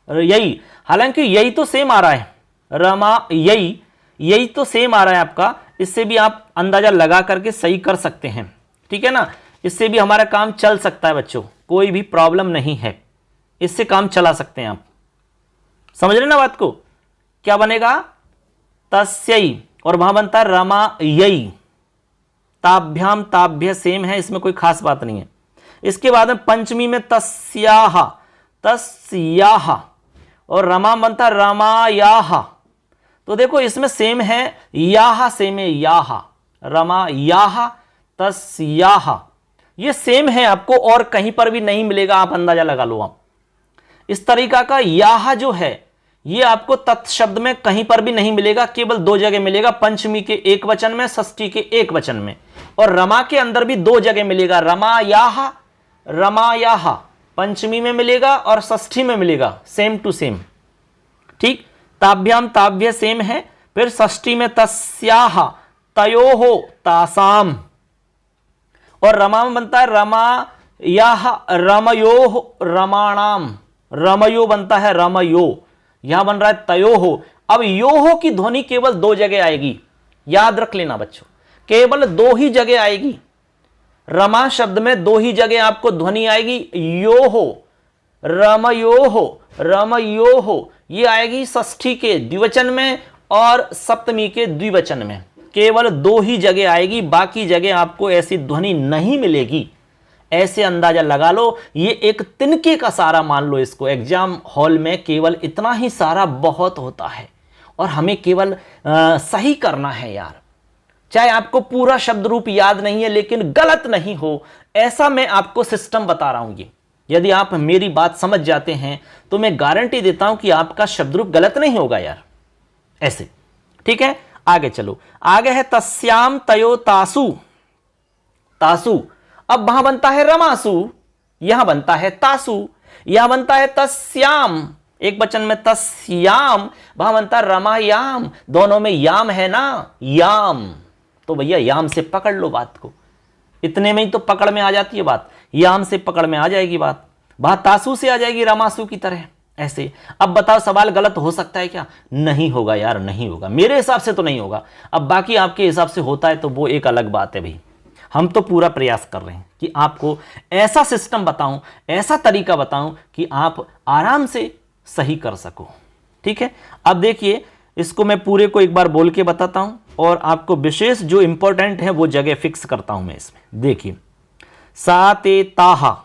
S1: यई, हालांकि यही तो सेम आ रहा है, रमा यई, यही तो सेम आ रहा है आपका। इससे भी आप अंदाजा लगा करके सही कर सकते हैं, ठीक है ना, इससे भी हमारा काम चल सकता है बच्चों, कोई भी प्रॉब्लम नहीं है, इससे काम चला सकते हैं आप। समझ रहे ना बात को, क्या बनेगा, तस्यै, और वहां बनता है रमा यई, ताभ्याम ताभ्य सेम है, इसमें कोई खास बात नहीं है। इसके बाद में पंचमी में तस्याहा, तस्याहा, और रमा बनता है रमायाहा। तो देखो इसमें सेम है, याहा सेम है, याहा, रमा याहा तस्याहा, ये सेम है, आपको और कहीं पर भी नहीं मिलेगा, आप अंदाजा लगा लो। आप इस तरीका का याहा जो है ये आपको तत् शब्द में कहीं पर भी नहीं मिलेगा, केवल 2 जगह मिलेगा, पंचमी के एक वचन में, षष्ठी के एक वचन में, और रमा के अंदर भी 2 जगह मिलेगा, रमायाहा रमायाहा, पंचमी में मिलेगा और षष्ठी में मिलेगा, सेम टू सेम। ठीक, ताभ्याम ताभ्य सेम है, फिर षष्ठी में तस्याह तयोहो तासाम, और रमा में बनता है रमा याह रमयोह रमाणाम, रमयो बनता है रमयो, यहां बन रहा है तयोहो। अब योहो की ध्वनि केवल दो जगह आएगी, याद रख लेना बच्चों, केवल दो ही जगह आएगी। रमा शब्द में दो ही जगह आपको ध्वनि आएगी, योहो रमयोहो रमयोहो, ये आएगी षष्ठी के द्विवचन में और सप्तमी के द्विवचन में, केवल दो ही जगह आएगी, बाकी जगह आपको ऐसी ध्वनि नहीं मिलेगी। ऐसे अंदाजा लगा लो, ये एक तिनके का सारा मान लो इसको, एग्जाम हॉल में केवल इतना ही सारा बहुत होता है और हमें केवल सही करना है यार। चाहे आपको पूरा शब्द रूप याद नहीं है लेकिन गलत नहीं हो, ऐसा मैं आपको सिस्टम बता रहा हूं। ये यदि आप मेरी बात समझ जाते हैं तो मैं गारंटी देता हूं कि आपका शब्द रूप गलत नहीं होगा यार, ऐसे। ठीक है, आगे चलो। आगे है तस्याम तयो तासु, तासु, अब वहां बनता है रमासु, यहां बनता है तासु, यहां बनता है तस्याम, एक वचन में तस्याम, वहां बनता है रमायाम, दोनों में याम है ना, याम। तो भैया याम से पकड़ लो बात को, इतने में ही तो पकड़ में आ जाती है बात, याम से पकड़ में आ जाएगी बात, वहां तासु से आ जाएगी रमासु की तरह, ऐसे। अब बताओ सवाल गलत हो सकता है क्या? नहीं होगा यार, नहीं होगा, मेरे हिसाब से तो नहीं होगा। अब बाकी आपके हिसाब से होता है तो वो एक अलग बात है भाई। हम तो पूरा प्रयास कर रहे हैं कि आपको ऐसा सिस्टम बताऊं, ऐसा तरीका बताऊं कि आप आराम से सही कर सको। ठीक है, अब देखिए इसको मैं पूरे को एक बार बोल के बताता हूं और आपको विशेष जो इंपॉर्टेंट है वो जगह फिक्स करता हूं मैं इसमें। देखिए, सा ते ताहा,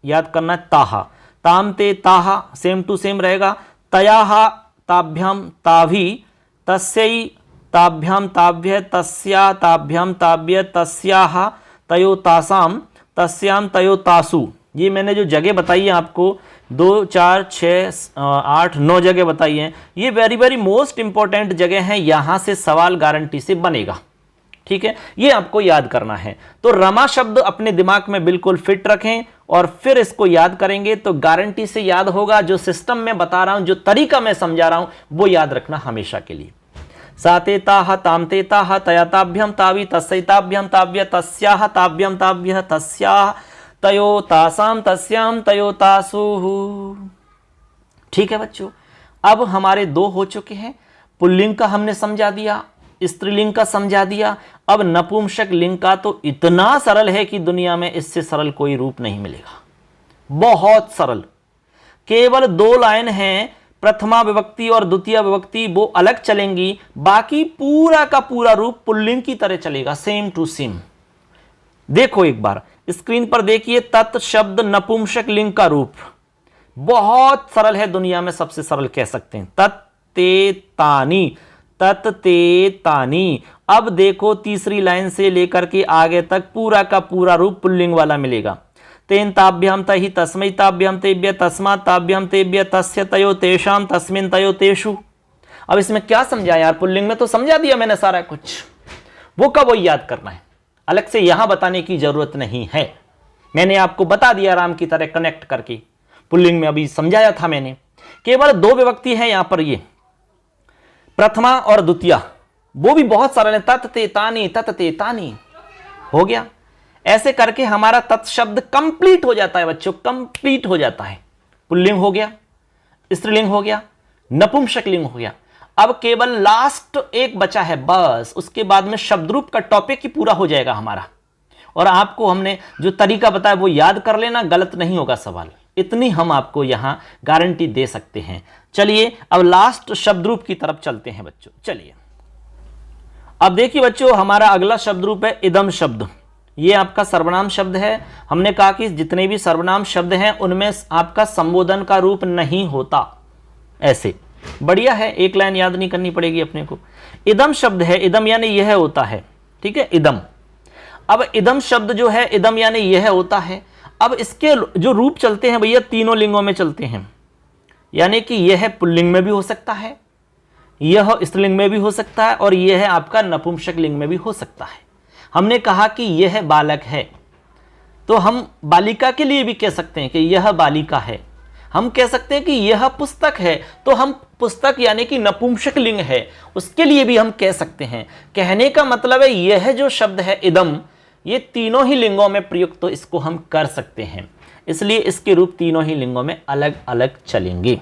S1: याद करना है ताहा, ताम ते ताहा सेम टू सेम रहेगा, तयाहा ताभ्याम ताभी, तस्यै ताभ्याम ताभ्य, तस्या ताभ्याम ताभ्य, तस्याहा तयो तासाम, तस्याम तयो तासु। ये मैंने जो जगह बताई है आपको 2 4 6 8 9 जगह बताई हैं, ये वेरी वेरी मोस्ट इंपॉर्टेंट जगह हैं, यहां से सवाल गारंटी से बनेगा। ठीक है, ये आपको याद करना है। तो रमा शब्द अपने दिमाग में बिल्कुल फिट रखें और फिर इसको याद करेंगे तो गारंटी से याद होगा। जो सिस्टम में बता रहा हूं, जो तरीका मैं समझा रहा हूं, वो याद रखना हमेशा के लिए। साते ताह ताम ते ताह तया ताभ्यम तावी, तस्यै ताभ्यम ताभ्य, तस्याह ताभ्यम ताभ्य, तस्याह तयो तासाम, तस्याम तयो तासुहु। ठीक है बच्चों, अब हमारे दो हो चुके हैं। पुल्लिंग का हमने समझा दिया, स्त्रीलिंग का समझा दिया, अब नपुंसक लिंग का तो इतना सरल है कि दुनिया में इससे सरल कोई रूप नहीं मिलेगा, बहुत सरल। केवल 2 लाइन हैं, प्रथमा विभक्ति और द्वितीय विभक्ति वो अलग चलेंगी, बाकी पूरा का पूरा रूप पुल्लिंग की तरह चलेगा, सेम टू सेम। देखो एक बार स्क्रीन पर देखिए, तत् शब्द नपुंसक लिंग का रूप बहुत सरल है, दुनिया में सबसे सरल कह सकते हैं, तत्ते तानी, तत्ते तानी। अब देखो तीसरी लाइन से लेकर के आगे तक पूरा का पूरा रूप पुल्लिंग वाला मिलेगा। तेन ताभ्याम तहि, तस्मै ताभ्याम तेभ्य, तस्मात् ताभ्याम तेभ्य, तस्य तयो तेषाम, तस्मिन् तयो तेषु। अब इसमें क्या समझा यार, पुल्लिंग में तो समझा दिया मैंने सारा कुछ, वो कब वो याद करना है, अलग से यहां बताने की जरूरत नहीं है। मैंने आपको बता दिया आराम की तरह कनेक्ट करके, पुल्लिंग में अभी समझाया था मैंने। केवल 2 विभक्ति है यहां पर, ये प्रथमा और द्वितीय, वो भी बहुत सरल है, तत्ते तानी, तत्ते तानी, हो गया। ऐसे करके हमारा तत् शब्द कंप्लीट हो जाता है बच्चों, कंप्लीट हो जाता है। पुल्लिंग हो गया, स्त्रीलिंग हो गया, नपुंसक लिंग हो गया। अब केवल लास्ट एक बचा है बस, उसके बाद में शब्द रूप का टॉपिक ही पूरा हो जाएगा हमारा। और आपको हमने जो तरीका बताया वो याद कर लेना, गलत नहीं होगा सवाल, इतनी हम आपको यहां गारंटी दे सकते हैं। चलिए अब लास्ट शब्द रूप की तरफ चलते हैं बच्चों। चलिए अब देखिए बच्चों, हमारा अगला शब्द रूप है इदम शब्द। ये आपका सर्वनाम शब्द है। हमने कहा कि जितने भी सर्वनाम शब्द हैं उनमें आपका संबोधन का रूप नहीं होता, ऐसे बढ़िया है, एक लाइन याद नहीं करनी पड़ेगी अपने को। इदम शब्द है, इदम यानी यह होता है, ठीक है, इदम। अब इदम शब्द जो है, इदम यानी यह होता है। अब इसके जो रूप चलते हैं भैया, तीनों लिंगों में चलते हैं, यानी कि यह पुल्लिंग में भी हो सकता है, यह स्त्रीलिंग में भी हो सकता है, और यह है आपका नपुंसक लिंग में भी हो सकता है। हमने कहा कि यह बालक है, तो हम बालिका के लिए भी कह सकते हैं कि यह बालिका है। हम कह सकते हैं कि यह पुस्तक है, तो हम पुस्तक यानी कि नपुंसक लिंग है, उसके लिए भी हम कह सकते हैं। कहने का मतलब है यह जो शब्द है इदम, ये तीनों ही लिंगों में प्रयुक्त, तो इसको हम कर सकते हैं, इसलिए इसके रूप तीनों ही लिंगों में अलग अलग चलेंगे।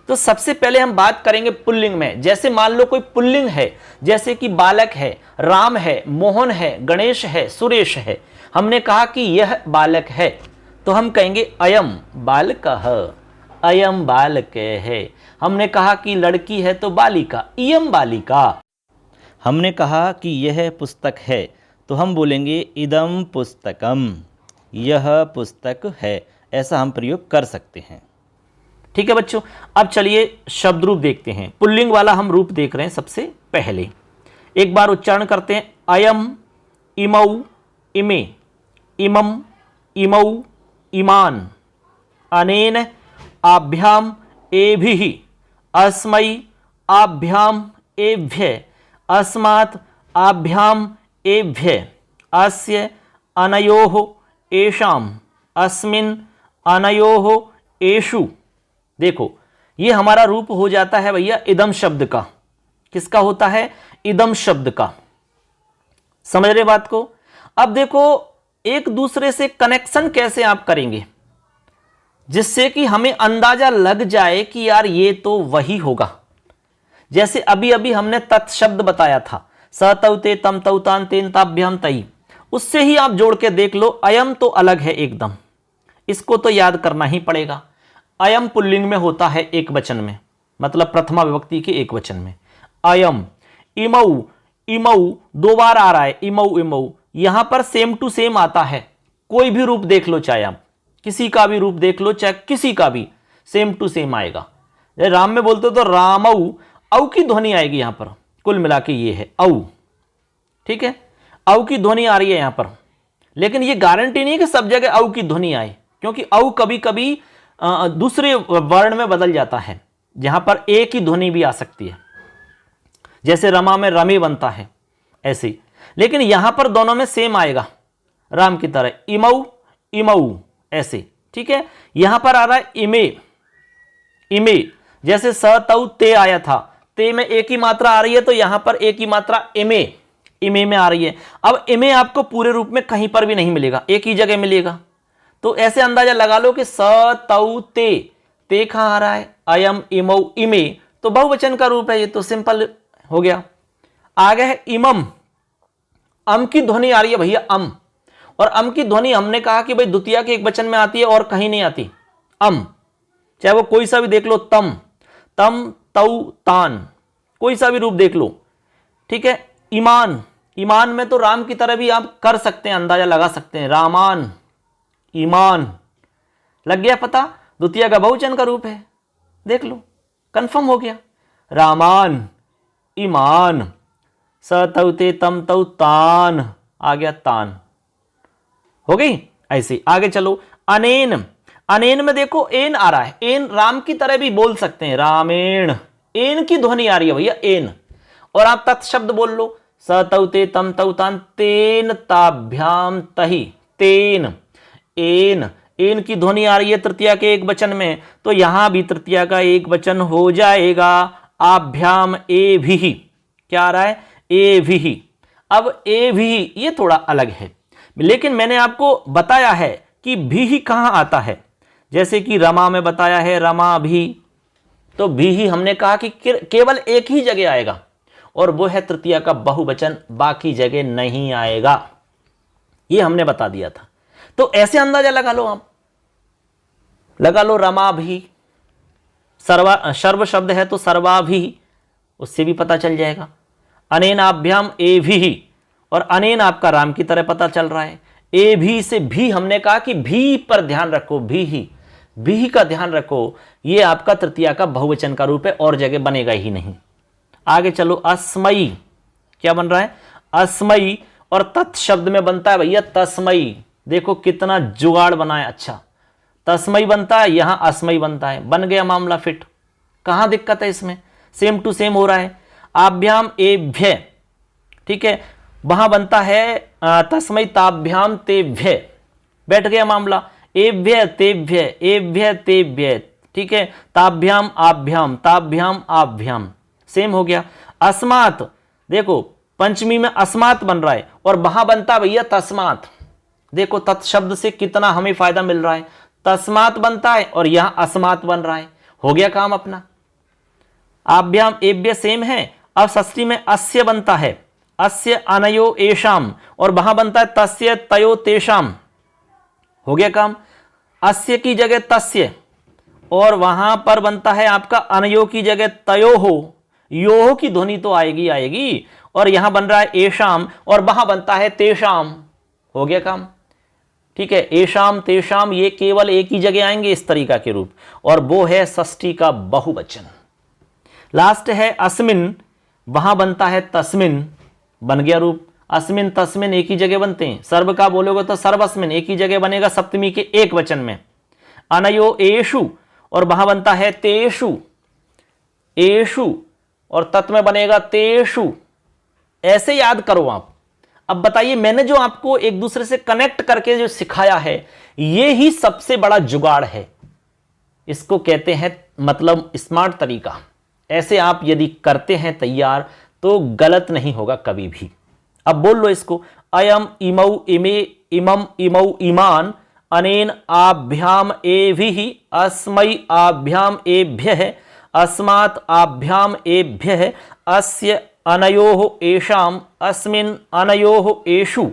S1: तो सबसे पहले हम बात करेंगे पुल्लिंग में। जैसे मान लो कोई पुल्लिंग है, जैसे कि बालक है, राम है, मोहन है, गणेश है, सुरेश है। हमने कहा कि यह बालक है, तो हम कहेंगे अयम बालकः, अयम बालक है। हमने कहा कि लड़की है तो बालिका, इयम बालिका। हमने कहा कि यह पुस्तक है, तो हम बोलेंगे इदम पुस्तकम, यह पुस्तक है। ऐसा हम प्रयोग कर सकते हैं। ठीक है बच्चों, अब चलिए शब्द रूप देखते हैं। पुल्लिंग वाला हम रूप देख रहे हैं। सबसे पहले एक बार उच्चारण करते हैं, अयम, इमौ, इमे, इमम, इमौ, इमान, अनेन, आभ्याम, एभिः, अस्मै, आभ्याम, एभ्य, अस्मात्, आभ्याम, एभ्य, अस्य, अनयोः, एषाम्, अस्मिन्, अनयोः, एषु। देखो ये हमारा रूप हो जाता है भैया इदम शब्द का। किसका होता है? इदम शब्द का। समझ रहे बात को? अब देखो एक दूसरे से कनेक्शन कैसे आप करेंगे जिससे कि हमें अंदाजा लग जाए कि यार ये तो वही होगा। जैसे अभी अभी हमने तत् शब्द बताया था, स तौ ते तम तौ तान तेन ताभ्याम तई, उससे ही आप जोड़ के देख लो। अयम तो अलग है एकदम, इसको तो याद करना ही पड़ेगा। अयम पुल्लिंग में होता है एक वचन में, मतलब प्रथमा विभक्ति के एक वचन में। अयम, इमऊ, इमऊ दो बार आ रहा है, इमऊ इमऊ, यहां पर सेम टू सेम आता है। कोई भी रूप देख लो, चाहे आप किसी का भी रूप देख लो, चाहे किसी का भी, सेम टू सेम आएगा। राम में बोलते हो तो रामऊ, औ की ध्वनि आएगी यहां पर। कुल मिला के ये है औ, ठीक है, औ की ध्वनि आ रही है यहां पर। लेकिन ये गारंटी नहीं है कि सब जगह औ की ध्वनि आए, क्योंकि औ कभी कभी दूसरे वर्ण में बदल जाता है, जहां पर ए की ध्वनि भी आ सकती है। जैसे रमा में रमे बनता है ऐसे, लेकिन यहां पर दोनों में सेम आएगा राम की तरह, इमऊ इमऊ ऐसे। ठीक है, यहां पर आ रहा है इमे, इमे। जैसे स तौ ते आया था, ते में एक ही मात्रा आ रही है, तो यहां पर एक ही मात्रा इमे, इमे में आ रही है। अब इमे आपको पूरे रूप में कहीं पर भी नहीं मिलेगा, एक ही जगह मिलेगा। तो ऐसे अंदाजा लगा लो कि स तौ ते कहां आ रहा है? अयम, इमौ, इमे, तो बहुवचन का रूप है, ये तो सिंपल हो गया। आगे है इमम, अम की ध्वनि आ रही है भैया, अम। और अम की ध्वनि हमने कहा कि भाई द्वितीया के एक वचन में आती है और कहीं नहीं आती। अम, चाहे वो कोई सा भी देख लो, तम, तम, तौ, तान, कोई सा भी रूप देख लो। ठीक है, ईमान, ईमान में तो राम की तरह भी आप कर सकते हैं, अंदाजा लगा सकते हैं, रामान, ईमान। लग गया पता? द्वितीय का बहुवचन का रूप है, देख लो, कंफर्म हो गया। रामान, ईमान, स तौ ते तम तौ तान, आ गया तान, हो गई। ऐसे आगे चलो, अनेन, अनेन में देखो एन आ रहा है, एन राम की तरह भी बोल सकते हैं, रामेण, एन की ध्वनि आ रही है भैया, एन। और आप तत्शब्द बोल लो, स तौ ते तम तौ तान तेन ताभ्याम तहि, तेन, एन, एन की ध्वनि आ रही है तृतीया के एक वचन में, तो यहां भी तृतीया का एक वचन हो जाएगा। आभ्याम ए भी, क्या आ रहा है? ए भी। अब ए भी ये थोड़ा अलग है, लेकिन मैंने आपको बताया है कि भी ही कहां आता है। जैसे कि रमा में बताया है, रमा भी, तो भी ही हमने कहा कि केवल एक ही जगह आएगा, और वो है तृतीया का बहुवचन, बाकी जगह नहीं आएगा, ये हमने बता दिया था। तो ऐसे अंदाजा लगा लो, आप लगा लो, रमा भी, सर्व शब्द है तो सर्वा भी, उससे भी पता चल जाएगा। अनेनाभ्याम ए भी, और अनेन आपका राम की तरह पता चल रहा है। ए भी से भी हमने कहा कि भी पर ध्यान रखो, भी का ध्यान रखो, ये आपका तृतीया का बहुवचन का रूप है, और जगह बनेगा ही नहीं। आगे चलो, अस्मयी, क्या बन रहा है? अस्मयी, और तत् शब्द में बनता है भैया तस्मयी। देखो कितना जुगाड़ बना है, अच्छा, तस्मयी बनता है, यहां अस्मयी बनता है, बन गया मामला फिट। कहां दिक्कत है इसमें? सेम टू सेम हो रहा है। आभ्याम एभ्य, ठीक है, वहां बनता है तस्मयी ताभ्याम तेभ्य, बैठ गया मामला। एभ्य तेभ्य, एभ्य तेभ्य, ठीक है। ताभ्याम आभ्याम, ताभ्याम आभ्याम, सेम हो गया। अस्मात, देखो पंचमी में अस्मात बन रहा है और वहां बनता भैया तस्मात। देखो तत्शब्द से कितना हमें फायदा मिल रहा है, तस्मात बनता है और यहां अस्मात बन रहा है, हो गया काम अपना। आभ्याम एभ्य सेम है। अब षष्ठी में अस्य बनता है, अस्य अनयो एषाम, और वहां बनता है तस्य तयो तेषाम, हो गया काम। अस्य की जगह तस्य और वहां पर बनता है आपका अनयो की जगह तयो हो, यो की ध्वनि तो आएगी आएगी, और यहां बन रहा है एषाम और वहां बनता है तेषाम, हो गया काम, ठीक है। एषाम तेषाम ये केवल एक ही जगह आएंगे इस तरीका के रूप, और वो है षष्ठी का बहुवचन। लास्ट है अस्मिन, वहां बनता है तस्मिन, बन गया रूप। अस्मिन तस्मिन एक ही जगह बनते हैं। सर्व का बोलोगे तो सर्वस्मिन एक ही जगह बनेगा सप्तमी के एक वचन में। अनयो एषु और वहां बनता है तेषु, एषु और तत् में बनेगा तेषु। ऐसे याद करो आप। अब बताइए, मैंने जो आपको एक दूसरे से कनेक्ट करके जो सिखाया है, ये ही सबसे बड़ा जुगाड़ है। इसको कहते हैं मतलब स्मार्ट तरीका। ऐसे आप यदि करते हैं तैयार तो गलत नहीं होगा कभी भी। अब बोल लो इसको, अयम इमौ इमे इमम इमौ इमान अनेन आभ्याम एभिः अस्मै आभ्याम एभ्यः अस्मात् आभ्याम एभ्यः अस्य अनयोः एषाम अस्मिन् अनयोः एषु।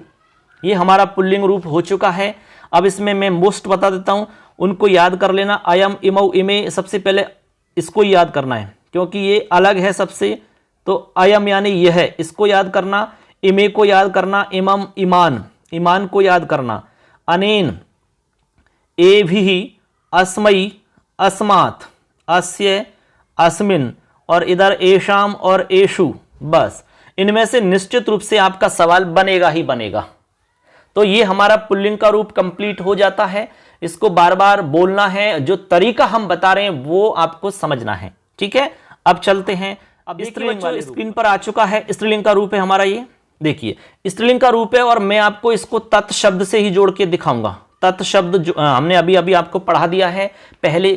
S1: ये हमारा पुल्लिंग रूप हो चुका है। अब इसमें मैं मोस्ट बता देता हूं, उनको याद कर लेना। अयम इमौ इमे, सबसे पहले इसको याद करना है क्योंकि ये अलग है सबसे। तो अयम यानी यह है, इसको याद करना। इमे को याद करना, इमम इमान, ईमान को याद करना। अनेन एभिः अस्मै अस्मात् अस्य अस्मिन्, और इधर एषाम और एषु। बस इनमें से निश्चित रूप से आपका सवाल बनेगा ही बनेगा। तो ये हमारा पुल्लिंग का रूप कंप्लीट हो जाता है। इसको बार बार बोलना है, जो तरीका हम बता रहे हैं वो आपको समझना है, ठीक है। अब चलते हैं। अब स्त्रीलिंग वाले स्क्रीन पर आ चुका है। स्त्रीलिंग का रूप है हमारा ये, देखिए स्त्रीलिंग का रूप है और मैं आपको इसको तत् शब्द से ही जोड़ के दिखाऊंगा। तत् शब्द जो हमने अभी अभी आपको पढ़ा दिया है पहले।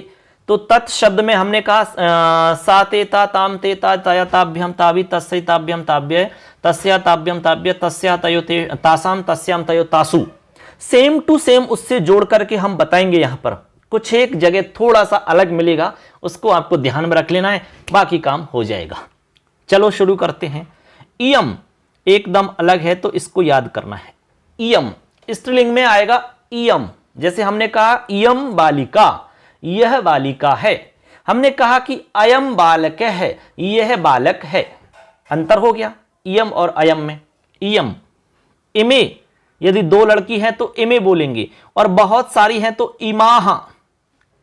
S1: तो तत् शब्द में हमने कहा सा ते ता ताम ते ता तया ताभ्यम तावी तस्य ताभ्यम ताभ्य तस्या ताभ्यम ताभ्य तस्या तयो तासाम तस्याम तयो तासु। सेम टू सेम उससे जोड़ करके हम बताएंगे। यहां पर कुछ एक जगह थोड़ा सा अलग मिलेगा, उसको आपको ध्यान में रख लेना है, बाकी काम हो जाएगा। चलो शुरू करते हैं। इयम एकदम अलग है तो इसको याद करना है। इयम स्त्रीलिंग में आएगा इयम। जैसे हमने कहा इयम बालिका, यह बालिका है। हमने कहा कि अयम बालक है, यह बालक है। अंतर हो गया इयम और अयम में। इयम इमे, यदि दो लड़की हैं तो इमे बोलेंगे, और बहुत सारी हैं तो इमाहा,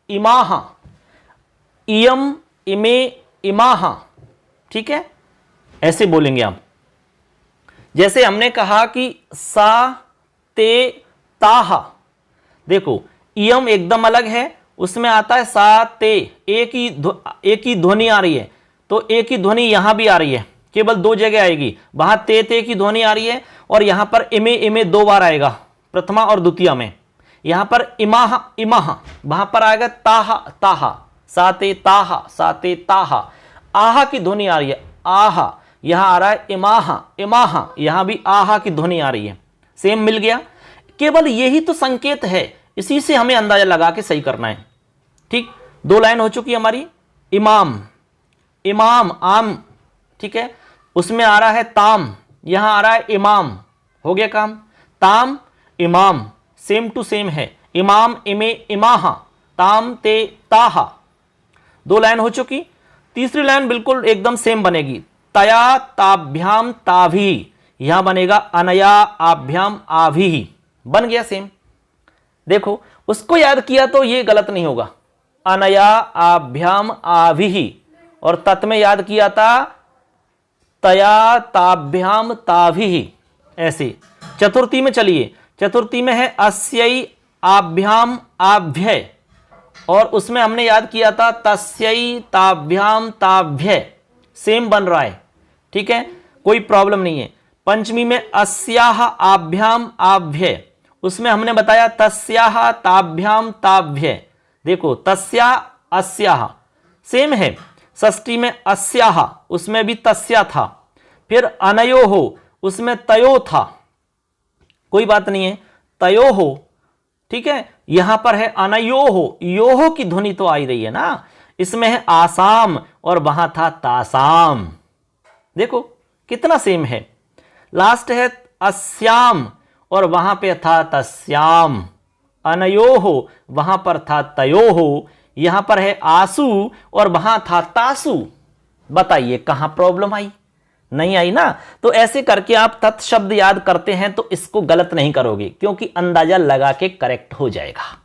S1: इमाहा। इयम इमे इमाहा, ठीक है, ऐसे बोलेंगे आप। जैसे हमने कहा कि सा ते ताहा, देखो इयम एकदम अलग है, उसमें आता है सा ते, एक ही ध्वनि आ रही है, तो एक ही ध्वनि यहां भी आ रही है, केवल दो जगह आएगी। वहां ते की ध्वनि आ रही है और यहां पर इमे इमे दो बार आएगा, प्रथमा और द्वितीय में। यहां पर इमाहा इमाहा, वहां पर आएगा ताहा ताहा, साते ताहा साते ताहा। आहा की ध्वनि आ रही है, आहा, यहां आ रहा है इमाहा इमाहा, यहां भी आहा की ध्वनि आ रही है। सेम मिल गया। केवल यही तो संकेत है, इसी से हमें अंदाजा लगा के सही करना है, ठीक। दो लाइन हो चुकी हमारी। इमाम इमाम आम, ठीक है, उसमें आ रहा है ताम, यहां आ रहा है इमाम, हो गया काम। ताम इमाम सेम टू सेम है। इमाम इमे इमाहा, ताम ते ताहा। दो लाइन हो चुकी। तीसरी लाइन बिल्कुल एकदम सेम बनेगी। तया ताभ्याम ताभी, यहां बनेगा अनया आभ्याम आभी, बन गया सेम। देखो उसको याद किया तो ये गलत नहीं होगा। अनया आभ्याम आभी, और तत् में याद किया था तया ताभ्याम ताभी, ऐसे। चतुर्थी में चलिए, चतुर्थी में है अस्यै आभ्याम आभ्य, और उसमें हमने याद किया था तस्यै ताभ्याम ताभ्य, सेम बन रहा है, ठीक है, कोई प्रॉब्लम नहीं है। पंचमी में अस्याह आभ्याम आभ्य, उसमें हमने बताया तस्याः ताभ्याम ताभ्य, देखो तस्या अस्याः सेम है। षष्ठी में अस्याः उसमें भी तस्या था, फिर अनयोः उसमें तयो था, कोई बात नहीं है, तयोः, ठीक है। यहां पर है अनयोः, योह की ध्वनि तो आ ही रही है ना। इसमें है आसाम और वहां था तासाम, देखो कितना सेम है। लास्ट है अस्याम और वहां पे था तस्याम, अनयोः वहां पर था तयोः, यहां पर है आसू और वहां था तासु। बताइए कहां प्रॉब्लम आई? नहीं आई ना। तो ऐसे करके आप तत्शब्द याद करते हैं तो इसको गलत नहीं करोगे, क्योंकि अंदाजा लगा के करेक्ट हो जाएगा,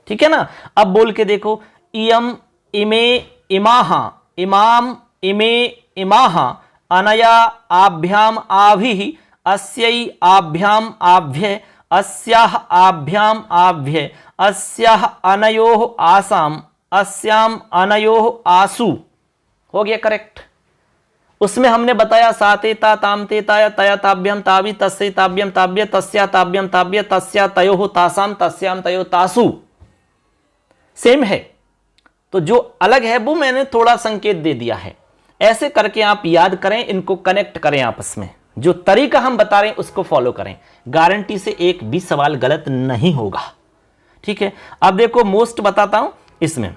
S1: ठीक है ना। अब बोल के देखो, इयम इमे इमाहा, इमाम इमे इमाहा, अनया आभ्याम आभिः, अस्यै आभ्याम आभ्य, अस्याः आभ्याम आभ्य, अस्याः अनयोः आसाम, अस्याम अनयोः आसु। हो गया करेक्ट। उसमें हमने बताया सातेता तामते ताया तया ताभ्यम ताभि, तस्य ताभ्यम ताभ्य, तस्या ताभ्यम ताभ्य, तस्या तयोः तासाम, तस्याम तयोः तासु। सेम है, तो जो अलग है वो मैंने थोड़ा संकेत दे दिया है। ऐसे करके आप याद करें, इनको कनेक्ट करें आपस में, जो तरीका हम बता रहे हैं उसको फॉलो करें, गारंटी से एक भी सवाल गलत नहीं होगा, ठीक है। अब देखो मोस्ट बताता हूं, इसमें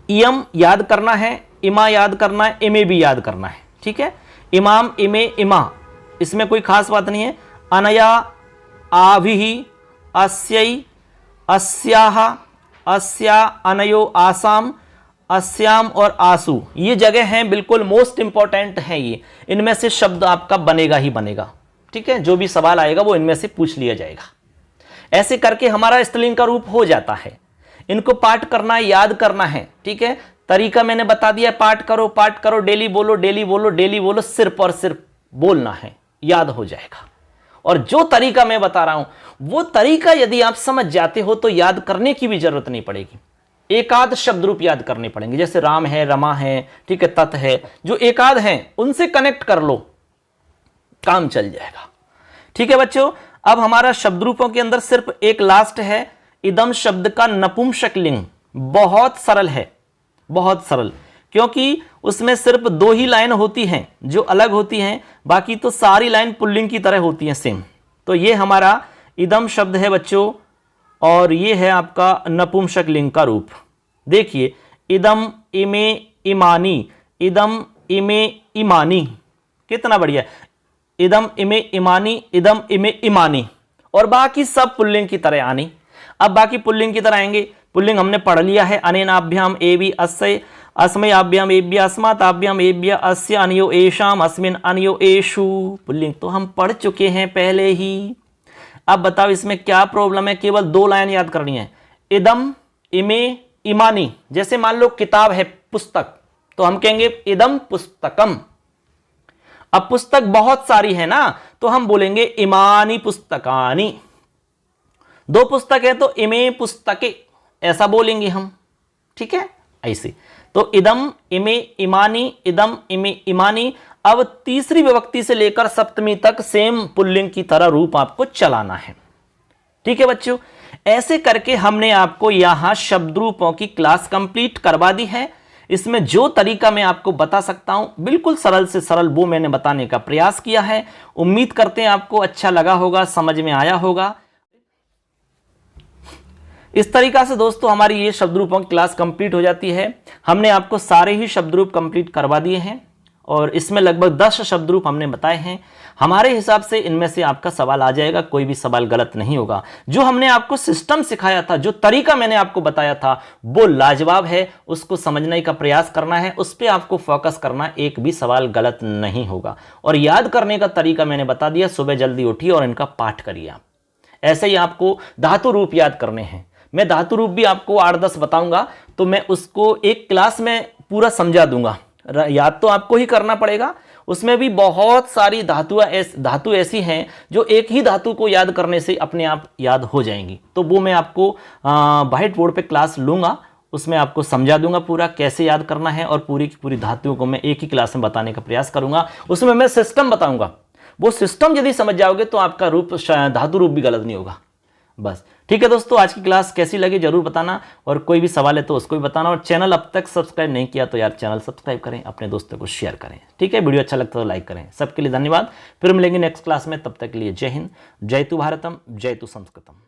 S1: इयम याद करना है, इमा याद करना है, इमे भी याद करना है, ठीक है। इमाम इमे इमा, इसमें कोई खास बात नहीं है। अनया आभिः, अस्यै अस्याः, अस्या अनयो आसाम, अस्याम और आसु, ये जगह हैं बिल्कुल मोस्ट इंपॉर्टेंट है ये। इनमें से शब्द आपका बनेगा ही बनेगा, ठीक है। जो भी सवाल आएगा वो इनमें से पूछ लिया जाएगा। ऐसे करके हमारा स्त्रीलिंग का रूप हो जाता है। इनको पाठ करना है, याद करना है, ठीक है। तरीका मैंने बता दिया, पाठ करो, डेली बोलो, डेली बोलो, डेली बोलो, सिर्फ और सिर्फ बोलना है, याद हो जाएगा। और जो तरीका मैं बता रहा हूं वो तरीका यदि आप समझ जाते हो तो याद करने की भी जरूरत नहीं पड़ेगी। एकाध शब्द रूप याद करने पड़ेंगे, जैसे राम है, रमा है, ठीक है, तत् है, जो एकाध हैं उनसे कनेक्ट कर लो, काम चल जाएगा, ठीक है बच्चों। अब हमारा शब्द रूपों के अंदर सिर्फ एक लास्ट है, इदम शब्द का नपुंसक लिंग। बहुत सरल है, बहुत सरल, क्योंकि उसमें सिर्फ 2 ही लाइन होती हैं जो अलग होती हैं, बाकी तो सारी लाइन पुल्लिंग की तरह होती हैं सेम। तो ये हमारा इदम शब्द है बच्चों, और ये है आपका नपुंसक लिंग का रूप। देखिए, इदम इमे इमानी, इदम इमे इमानी, कितना बढ़िया। इदम इमे इमानी, इदम इमे इमानी, और बाकी सब पुल्लिंग की तरह आनी। अब बाकी पुल्लिंग की तरह आएंगे। पुल्लिंग हमने पढ़ लिया है, अनेनाभ्याम एवि अस्य, अस्मयाभ्याम एभ्य, अस्माताभ्याम एभ्य, अस्य अनयो एषाम, अस्मिन् अनयो एषु। पुल्लिंग तो हम पढ़ चुके हैं पहले ही। अब बताओ इसमें क्या प्रॉब्लम है? केवल 2 लाइन याद करनी है, इदम इमे इमानी। जैसे मान लो किताब है, पुस्तक, तो हम कहेंगे इदम पुस्तकम। अब पुस्तक बहुत सारी है ना, तो हम बोलेंगे इमानी पुस्तकानी। 2 पुस्तक है तो इमे पुस्तके, ऐसा बोलेंगे हम, ठीक है, ऐसे। तो इदम इमे इमानी, इदम इमे इमानी। अब तीसरी विभक्ति से लेकर सप्तमी तक सेम पुल्लिंग की तरह रूप आपको चलाना है, ठीक है बच्चों। ऐसे करके हमने आपको यहां शब्द रूपों की क्लास कंप्लीट करवा दी है। इसमें जो तरीका मैं आपको बता सकता हूं, बिल्कुल सरल से सरल, वो मैंने बताने का प्रयास किया है। उम्मीद करते हैं आपको अच्छा लगा होगा, समझ में आया होगा। इस तरीका से दोस्तों हमारी ये शब्द रूपों की क्लास कंप्लीट हो जाती है। हमने आपको सारे ही शब्द रूप कंप्लीट करवा दिए हैं, और इसमें लगभग 10 शब्द रूप हमने बताए हैं। हमारे हिसाब से इनमें से आपका सवाल आ जाएगा, कोई भी सवाल गलत नहीं होगा। जो हमने आपको सिस्टम सिखाया था, जो तरीका मैंने आपको बताया था, वो लाजवाब है। उसको समझने का प्रयास करना है, उस पर आपको फोकस करना, एक भी सवाल गलत नहीं होगा। और याद करने का तरीका मैंने बता दिया, सुबह जल्दी उठिए और इनका पाठ करिए आप। ऐसे ही आपको धातु रूप याद करने हैं। मैं धातु रूप भी आपको 8-10 बताऊंगा, तो मैं उसको एक क्लास में पूरा समझा दूंगा। याद तो आपको ही करना पड़ेगा। उसमें भी बहुत सारी धातु ऐसी हैं जो एक ही धातु को याद करने से अपने आप याद हो जाएंगी। तो वो मैं आपको व्हाइट बोर्ड पे क्लास लूंगा, उसमें आपको समझा दूंगा पूरा कैसे याद करना है, और पूरी की पूरी धातुओं को मैं एक ही क्लास में बताने का प्रयास करूंगा। उसमें मैं सिस्टम बताऊंगा। वो सिस्टम यदि समझ जाओगे तो आपका रूप, धातु रूप भी गलत नहीं होगा। बस ठीक है दोस्तों, आज की क्लास कैसी लगी जरूर बताना, और कोई भी सवाल है तो उसको भी बताना, और चैनल अब तक सब्सक्राइब नहीं किया तो यार चैनल सब्सक्राइब करें, अपने दोस्तों को शेयर करें। ठीक है, वीडियो अच्छा लगता है तो लाइक करें। सबके लिए धन्यवाद, फिर मिलेंगे नेक्स्ट क्लास में, तब तक के लिए जय हिंद, जय तु भारतम, जय तु संस्कृतम।